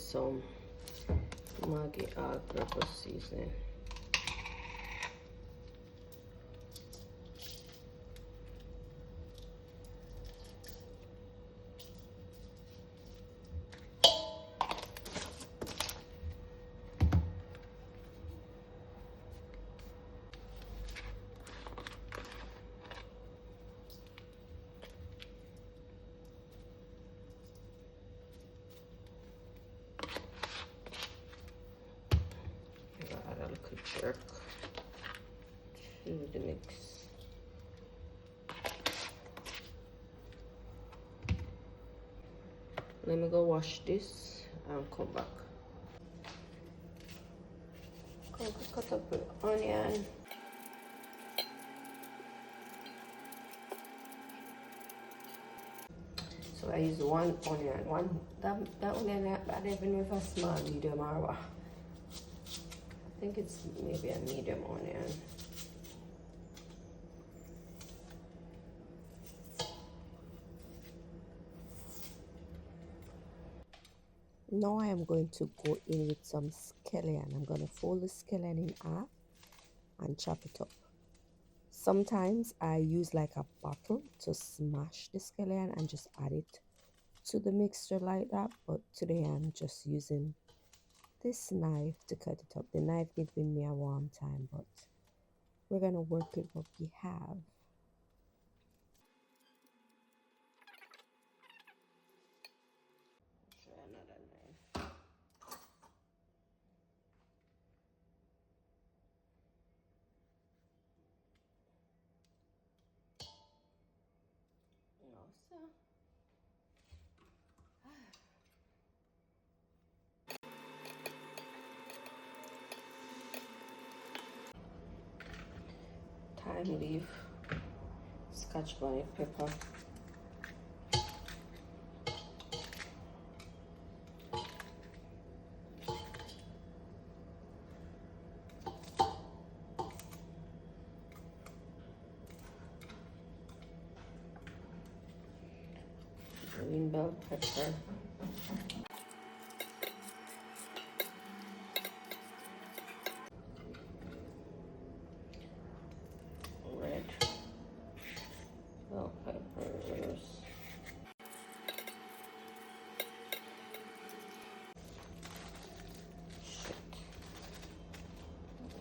some Maggi all-purpose seasoning. Add a little jerk to the mix. Let me go wash this and come back. Cut up the onion. So I use one onion. That onion, I don't even know if it's small, medium, or what. I think it's maybe a medium onion. Now I am going to go in with some scallion. I'm going to fold the scallion in half and chop it up. Sometimes I use like a bottle to smash the scallion and just add it to the mixture like that. But today I'm just using this knife to cut it up. The knife giving me a warm time, but we're going to work with what we have. Try another knife. Thyme leaf, scotch bonnet pepper, green bell pepper, red bell peppers,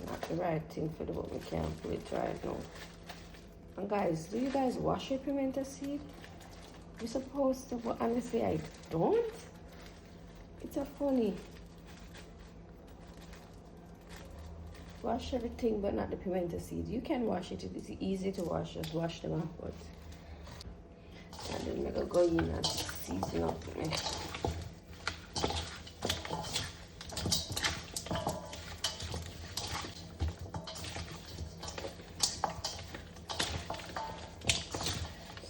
not the right thing for the but we can't put it right now. And guys, do you guys wash your pimento seed? You're supposed to, but honestly I don't. It's a funny. Wash everything but not the pimento seed. You can wash it, it's easy to wash, just wash them off. But and then I'm gonna go in and season up me.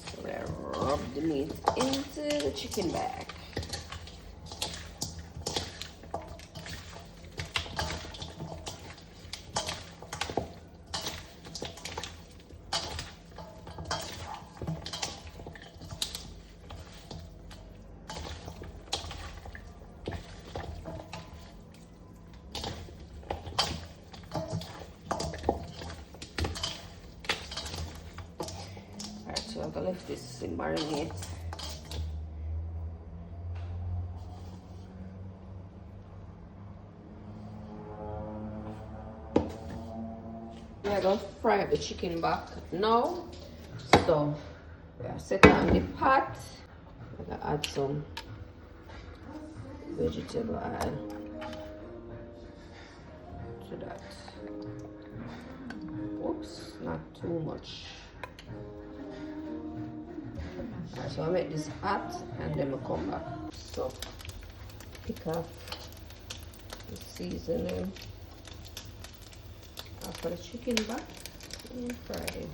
So I rub the meat into the chicken bag. So I'm gonna let this marinate. We're gonna fry the chicken back now. So we are set on the pot. I'm gonna add some vegetable oil to that. Oops, not too much. So I make this hot and then I come back. So pick up the seasoning after the chicken back and fry it.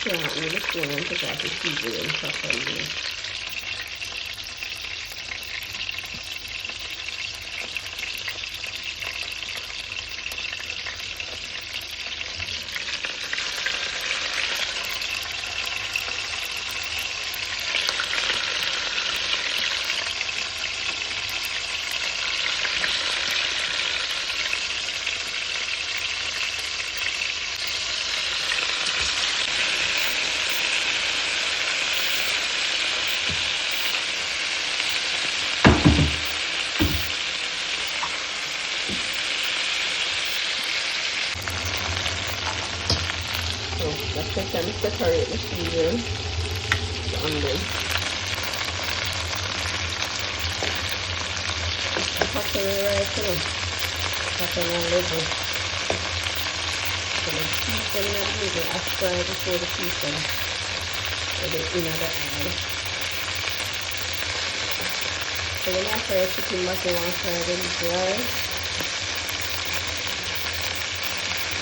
Can't really feel them because I have to season properly. it and separate the season on this. Packing right through. Packing a little. So the season in the middle, I fry before the season. With the inner the eye. So when I fry chicken muscle, I fry them dry.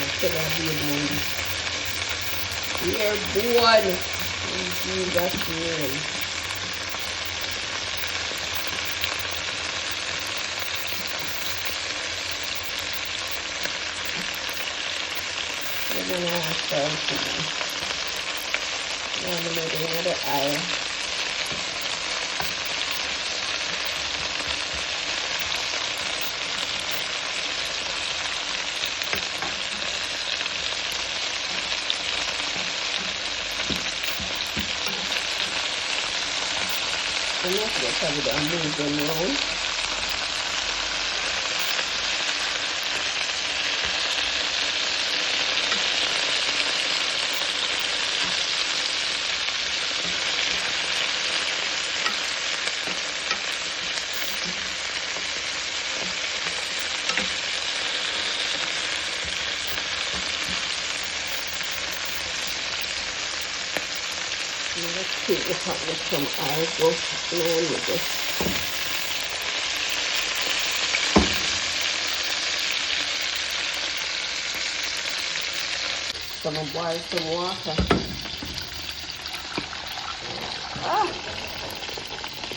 Instead of being one. We're born in Jesus' name. Then I have something. Now I'm making another eye. I'm not going to have it move them around. Let's keep the pot with some oil. Go in with this. So I'm going to boil some water.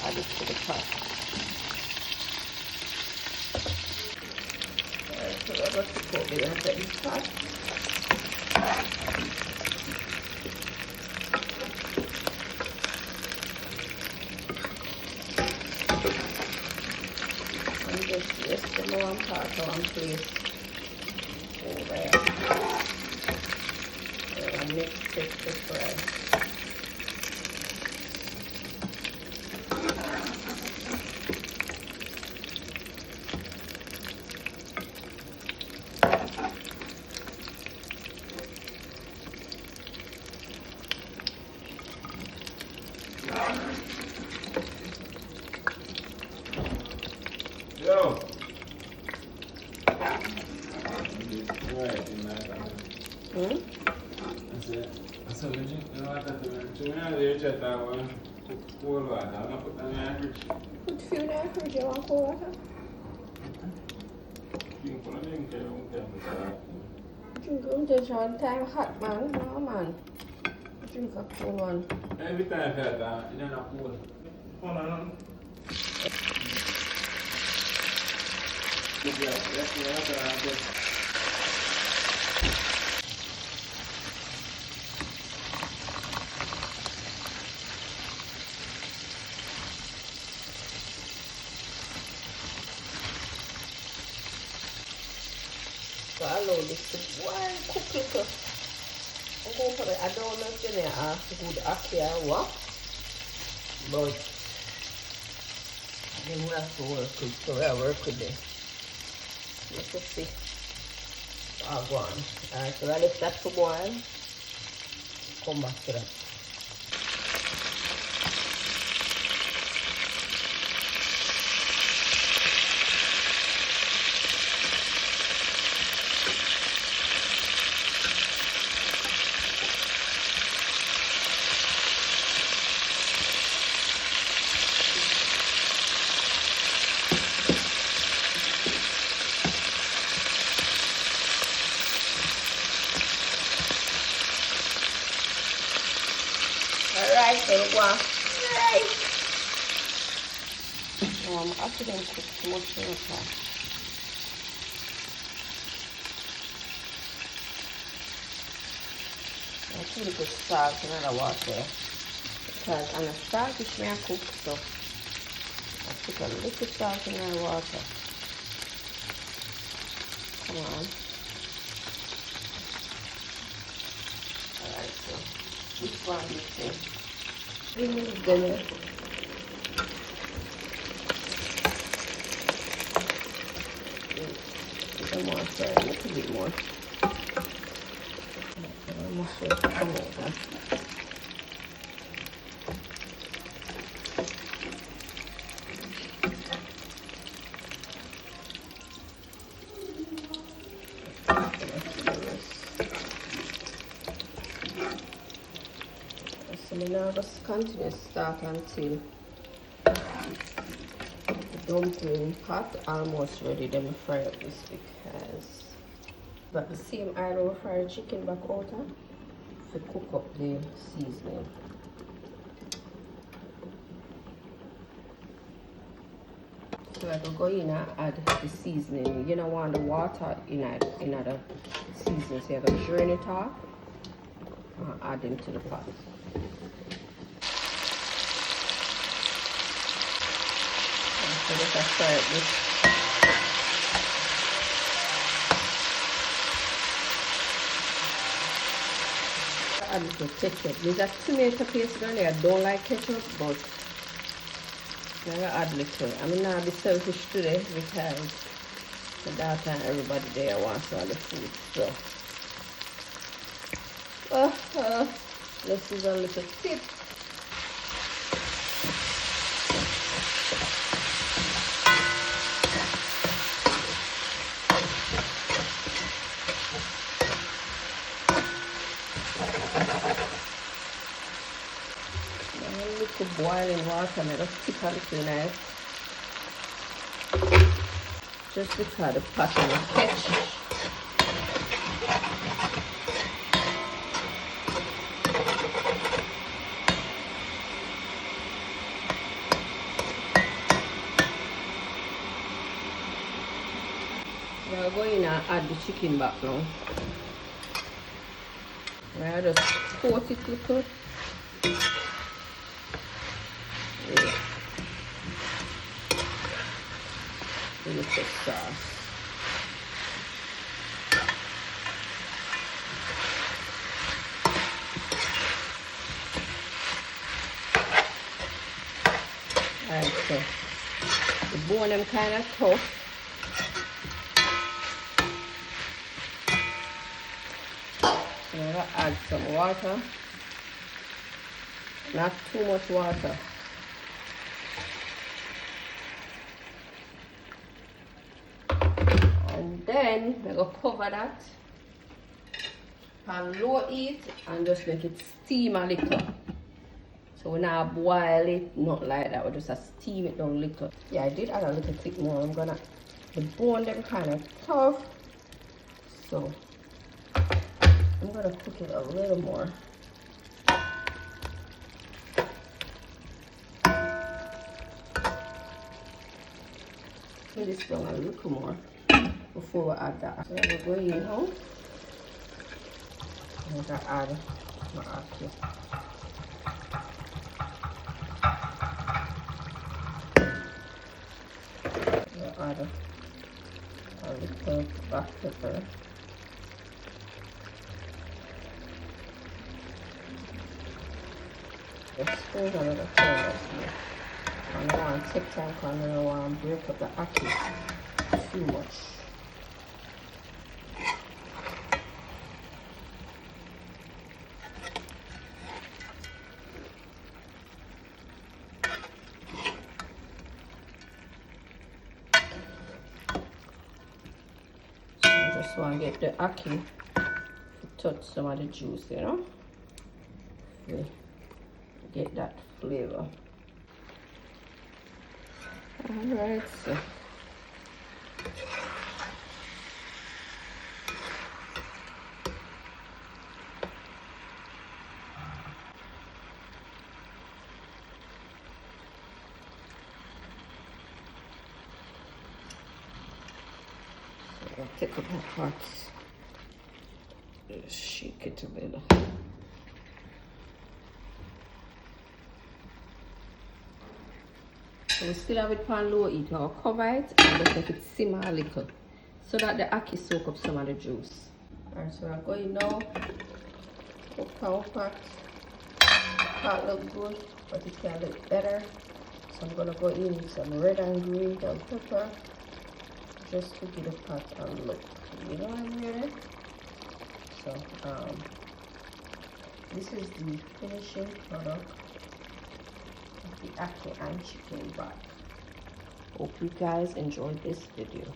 Add it to the pot. Alright, so I'm going to put it into this pot. Just the one part on place over there. And mix it to fry. Yo. I said, you know what I cool water. I'm going to put that in the fridge. Put few in the fridge, you want cold water? You can put it in there, Drink them just one time hot, man. No, man. Drink a cold one. Every time I feel that, you know, cool. Hold on. So I allow this to boil, cook little. I'm going to put it, I don't know if you have good ackee or what, but then we have to work with, so I work with this. Let's see. I'll go on. Alright, so I let that to boil. Come back to that. Alright, so go on. Right. After them cook too much in the pot. I put a little salt in the water. Because I'm a saltish may I cook, so I put a little salt in the water. Come on. Alright, so this one is there. Dinner. Some more, sorry, a little bit more. almost ready to come over. So now just continue to start until the dumpling pot almost ready. Then we fry up this because but the same oil we fry chicken back out to cook up the seasoning. So I will go in and add the seasoning. You don't want the water in the seasoning, so you have to drain it off and add them to the pot. So let us start this. Add a little ketchup. There's a tomato paste down there. I don't like ketchup, but I'm gonna add a little. I'm gonna be selfish today because my daughter and everybody there wants all the food. So, this is a little tip. Boiling water and I just tip a little knife just because the pot will catch. We're going to add the chicken back now. I just coat it little. A little sauce. Alright, so the bone them kind of tough. So I'm gonna add some water. Not too much water. Then we're going to cover that on low heat and just make it steam a little. So we not boil it, not like that, we just steam it down a little. Yeah, I did add a little bit more. I'm gonna, the bone them kind of tough, so I'm gonna cook it a little more. Put this down a little more before we add that. So we're going in home. I'm gonna add my ackee. I'll add a little black pepper. Just stir it a little further. I don't want to take time because I don't want to break up the ackee too much. Just want to get the ackee to touch some of the juice, you know, to get that flavor. Alright, so I'll take up my pot, just shake it a little. So we still have it on low heat. I'll cover it and just let it simmer a little so that the ackee soak up some of the juice. Alright, so I'm going now. Cook our pot. Pot look good, but it can look better. So I'm gonna go in with some red and green bell pepper just to give the pot a look. You know what I'm doing? So This is the finishing product of the ackee and chicken back. Hope you guys enjoyed this video.